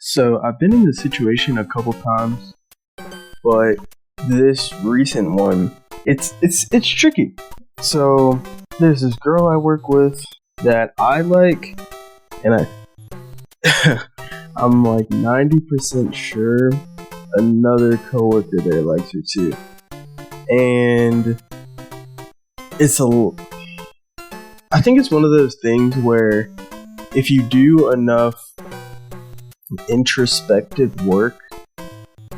So I've been in this situation a couple times, but this recent one, it's tricky. So there's this girl I work with that I like, and I'm like 90% sure another coworker there likes her too, and it's I think it's one of those things where if you do enough introspective work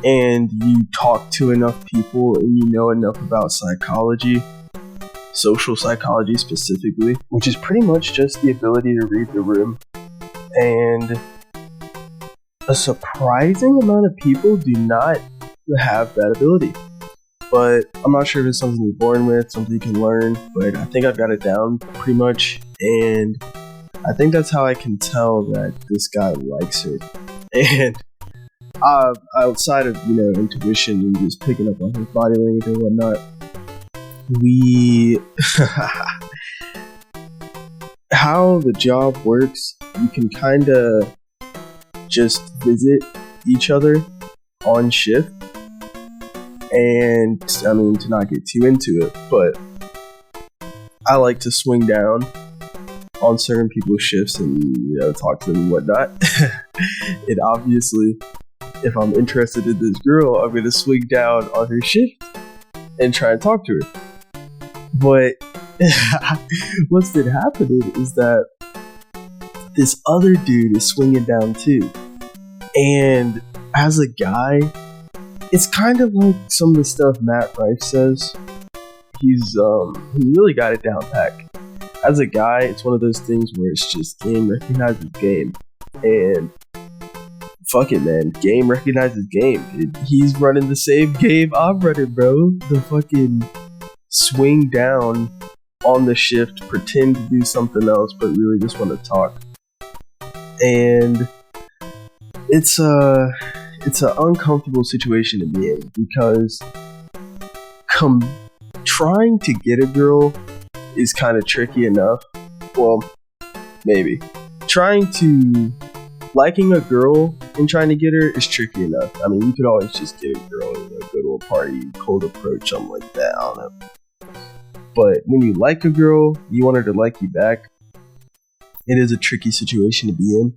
and you talk to enough people and you know enough about psychology, social psychology specifically, which is pretty much just the ability to read the room, and a surprising amount of people do not have that ability. But I'm not sure if it's something you're born with, something you can learn, but I think I've got it down pretty much, and I think that's how I can tell that this guy likes her. And outside of, intuition and just picking up on his body language and whatnot, how the job works, you can kind of just visit each other on shift. And I mean, to not get too into it, but I like to swing down on certain people's shifts and talk to them and whatnot. And obviously, if I'm interested in this girl, I'm gonna swing down on her shift and try and talk to her. But what's been happening is that this other dude is swinging down too, and as a guy, it's kind of like some of the stuff Matt Rife says. He's really got it down pat. As a guy, it's one of those things where it's just game recognizes game, and fuck it, man. Game recognizes game. He's running the same game I'm running, bro. The fucking swing down on the shift, pretend to do something else, but really just want to talk. And it's an uncomfortable situation to be in, because trying to get a girl is kind of tricky enough. Well, maybe. Liking a girl and trying to get her is tricky enough. I mean, you could always just get a girl, go to a party, cold approach, something like that, I don't know. But when you like a girl, you want her to like you back, it is a tricky situation to be in.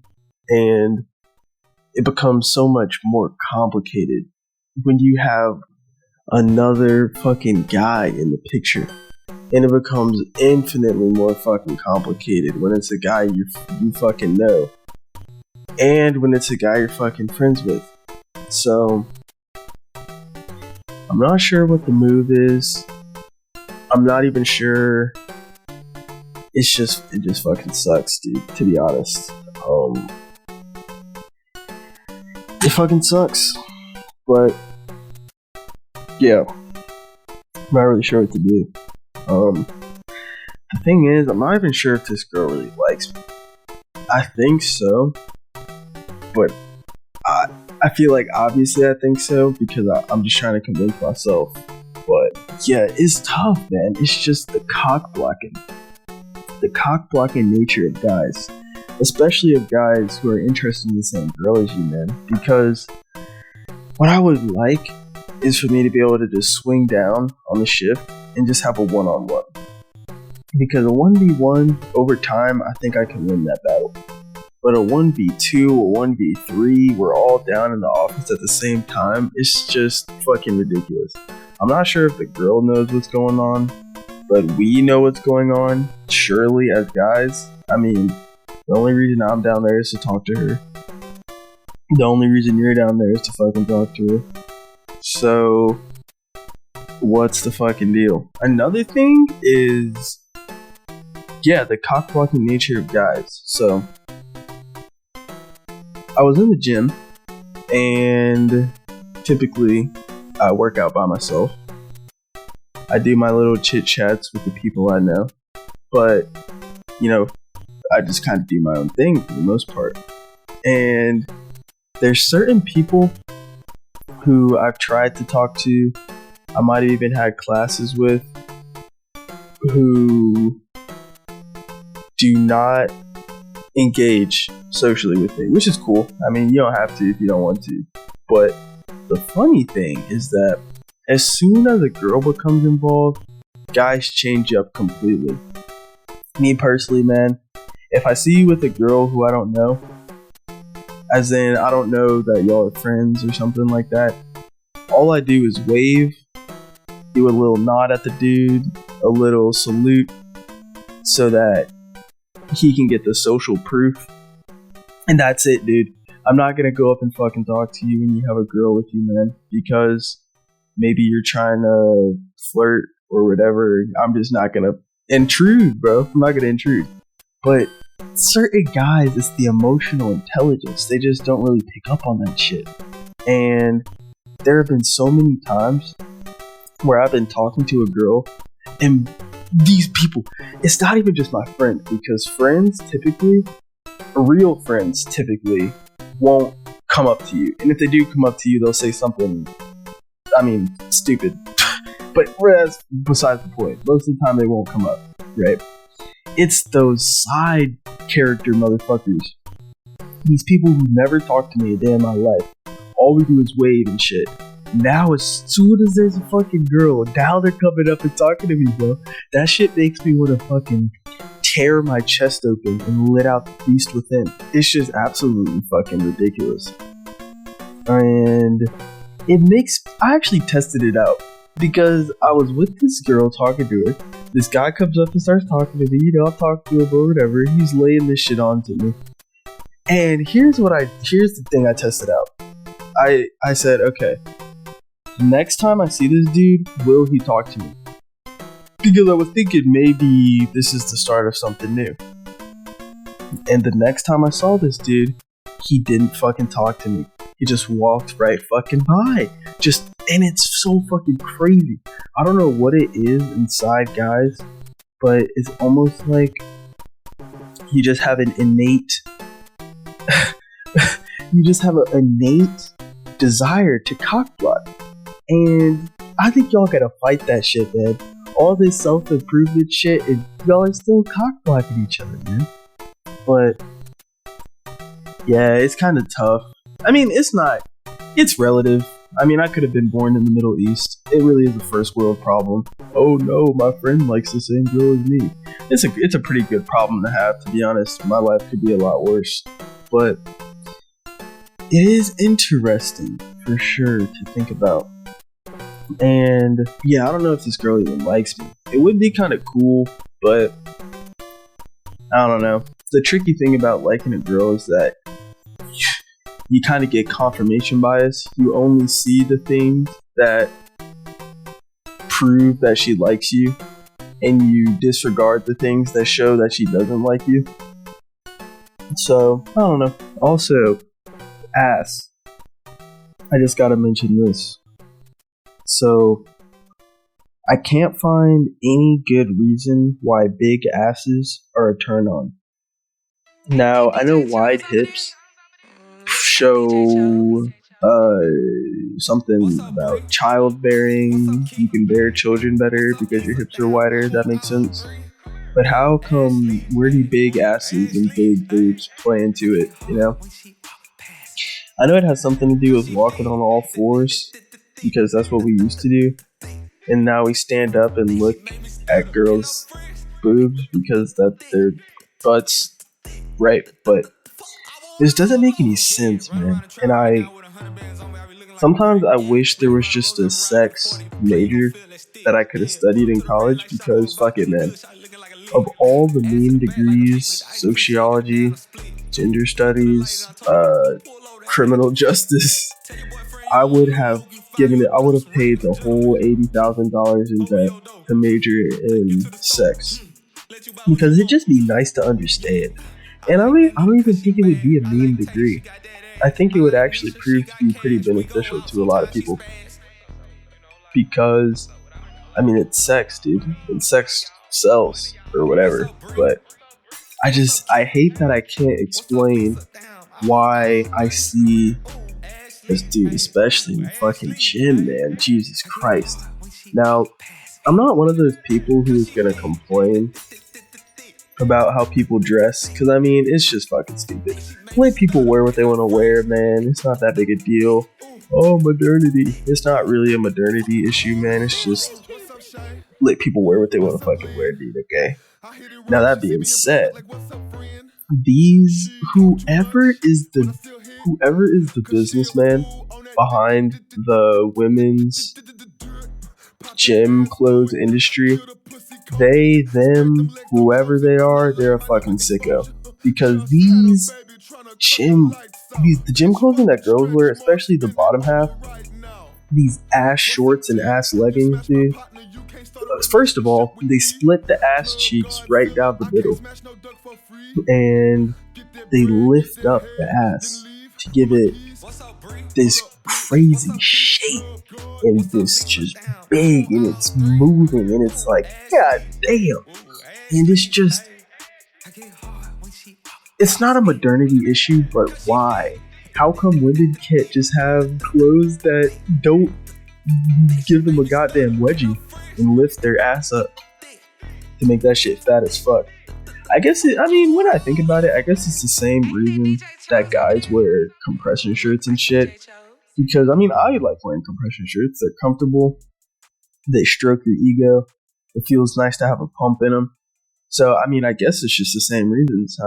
And it becomes so much more complicated when you have another fucking guy in the picture. And it becomes infinitely more fucking complicated when it's a guy you fucking know, and when it's a guy you're fucking friends with. So I'm not sure what the move is. I'm not even sure. It just fucking sucks, dude, to be honest. It fucking sucks. But yeah, I'm not really sure what to do. The thing is, I'm not even sure if this girl really likes me. I think so, but I feel like obviously I think so, because I'm just trying to convince myself. But yeah, it's tough, man. It's just the cock blocking nature of guys, especially of guys who are interested in the same girl as you, man. Because what I would like is for me to be able to just swing down on the shift and just have a one-on-one. Because a 1v1, over time, I think I can win that battle. But a 1v2 or 1v3, we're all down in the office at the same time, it's just fucking ridiculous. I'm not sure if the girl knows what's going on, but we know what's going on, surely, as guys. I mean, the only reason I'm down there is to talk to her. The only reason you're down there is to fucking talk to her. So what's the fucking deal? Another thing is, the cock-blocking nature of guys. So I was in the gym, and typically I work out by myself. I do my little chit-chats with the people I know, but I just kind of do my own thing for the most part. And there's certain people who I've tried to talk to, I might have even had classes with, who do not engage socially with me, which is cool. I mean, you don't have to if you don't want to. But the funny thing is that as soon as a girl becomes involved, guys change up completely. Me personally, man, if I see you with a girl who I don't know, as in I don't know that y'all are friends or something like that, all I do is wave, do a little nod at the dude, a little salute, so that he can get the social proof. And that's it, dude. I'm not gonna go up and fucking talk to you when you have a girl with you, man, because maybe you're trying to flirt or whatever. I'm just not gonna intrude, bro. I'm not gonna intrude. But certain guys, it's the emotional intelligence. They just don't really pick up on that shit. And there have been so many times where I've been talking to a girl, and these people, it's not even just my friends, because friends typically, real friends typically, won't come up to you. And if they do come up to you, they'll say something, I mean, stupid. But that's besides the point. Most of the time they won't come up, right? It's those side character motherfuckers. These people who never talk to me a day in my life. All we do is wave and shit. Now as soon as there's a fucking girl, now they're coming up and talking to me, bro. That shit makes me want to fucking tear my chest open and let out the beast within. It's just absolutely fucking ridiculous. And I actually tested it out, because I was with this girl talking to her. This guy comes up and starts talking to me, you know, I'm talking to him or whatever, he's laying this shit on to me. And here's the thing I tested out. I said, okay, next time I see this dude, will he talk to me? Because I was thinking maybe this is the start of something new. And the next time I saw this dude, he didn't fucking talk to me. He just walked right fucking by. And it's so fucking crazy. I don't know what it is inside guys, but it's almost like you just have an innate desire to cockblock. And I think y'all gotta fight that shit, man. All this self-improvement shit, and y'all are still cockblocking each other, man. But yeah, it's kind of tough. I mean, it's relative. I mean, I could have been born in the Middle East. It really is a first world problem. Oh no, my friend likes the same girl as me. It's a pretty good problem to have, to be honest. My life could be a lot worse. But it is interesting, for sure, to think about. And yeah, I don't know if this girl even likes me. It would be kind of cool, but I don't know. The tricky thing about liking a girl is that you kind of get confirmation bias. You only see the things that prove that she likes you, and you disregard the things that show that she doesn't like you. So, I don't know. Also, ass. I just gotta mention this. So, I can't find any good reason why big asses are a turn on. Now, I know wide hips show something about childbearing. You can bear children better because your hips are wider. That makes sense. But how come, where do big asses and big boobs play into it, you know? I know it has something to do with walking on all fours, because that's what we used to do. And now we stand up and look at girls' boobs because that's their butts, right? But this doesn't make any sense, man. And sometimes I wish there was just a sex major that I could have studied in college, because fuck it, man. Of all the mean degrees, sociology, gender studies, criminal justice, I would have paid the whole $80,000 in debt to major in sex, because it'd just be nice to understand. And I don't even think it would be a mean degree. I think it would actually prove to be pretty beneficial to a lot of people, because I mean, it's sex, dude, and sex sells or whatever. But I hate that I can't explain why I see this dude, especially in the fucking chin, man. Jesus Christ. Now, I'm not one of those people who's gonna complain about how people dress, because I mean, it's just fucking stupid. Let people wear what they want to wear, man. It's not that big a deal. Oh, modernity. It's not really a modernity issue, man. It's just let people wear what they want to fucking wear, dude, okay? Now, that being said, whoever is the businessman behind the women's gym clothes industry, they, them, whoever they are, they're a fucking sicko. Because the gym clothing that girls wear, especially the bottom half, these ass shorts and ass leggings, dude. First of all, they split the ass cheeks right down the middle, and they lift up the ass to give it this crazy shape, and this just big, and it's moving, and it's like, god damn. And it's not a modernity issue, but why? How come women can't just have clothes that don't give them a goddamn wedgie and lift their ass up to make that shit fat as fuck? I guess when I think about it, I guess it's the same reason that guys wear compression shirts and shit. Because, I like wearing compression shirts. They're comfortable. They stroke your ego. It feels nice to have a pump in them. So, I guess it's just the same reasons.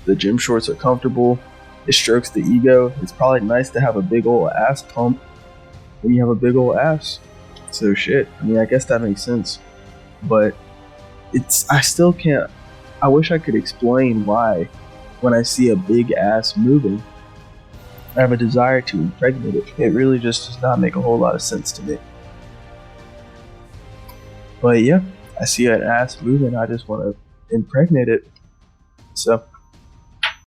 The gym shorts are comfortable. It strokes the ego. It's probably nice to have a big old ass pump when you have a big old ass. So, shit. I guess that makes sense. But I still can't. I wish I could explain why, when I see a big ass moving, I have a desire to impregnate it. It really just does not make a whole lot of sense to me. But yeah, I see an ass moving, I just want to impregnate it. So